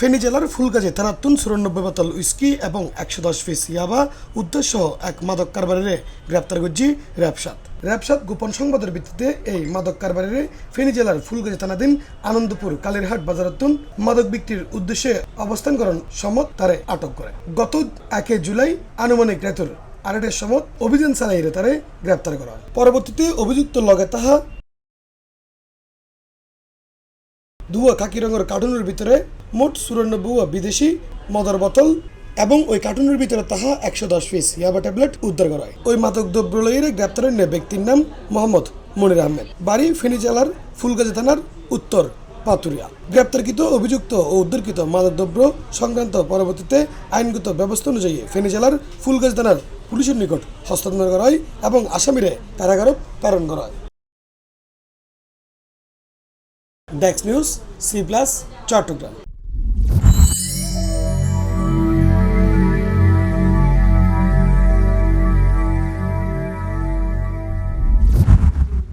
ফেনী জেলার ফুলগাজী থানাতুন 94 বোতল উইস্কি এবং 110 পিস ইয়াবা উদ্দেশ্য এক মাদক কারবারিরে গ্রেপ্তার করছি র্যাবসাত গোপন সংবাদের ভিত্তিতে এই মাদক কারবারিরে ফেনী জেলার ফুলগাজী থানাধীন আনন্দপুর কালীরহাট বাজারাতুন মাদক বিক্রির উদ্দেশ্যে অবস্থান করেন সমত তারে আটক করে। গত 1 জুলাই আনুমানিক রাতের 8টার সময় অভিযান চালাইরে তারে গ্রেপ্তার করা হয়। পরবর্তীতে অভিযুক্ত লগে তাহা দুয়া খাকি রঙের কার্টুনের ভিতরে মোট 94 বিদেশি মদের বোতল এবং ওই কার্টুনের ভিতরে তাহা 110 পিস ইয়াবা ট্যাবলেট উদ্ধার করা হয়। ওই মাদক দ্রব্য লইয়ে গ্রেপ্তারের ব্যক্তির নাম মোহাম্মদ মনির আহমেদ, বাড়ি ফেনী জেলার ফুলগাজী থানার উত্তর পাতুরিয়া। গ্রেপ্তারকৃত অভিযুক্ত ও উদ্ধারকৃত মাদকদ্রব্য সংক্রান্ত পরবর্তীতে আইনগত ব্যবস্থা অনুযায়ী ফেনী জেলার ফুলগাজী থানার পুলিশের নিকট হস্তান্তর করা হয় এবং আসামিরে কারাগারে প্রেরণ করা হয়। Desk news, C+ Chittagong.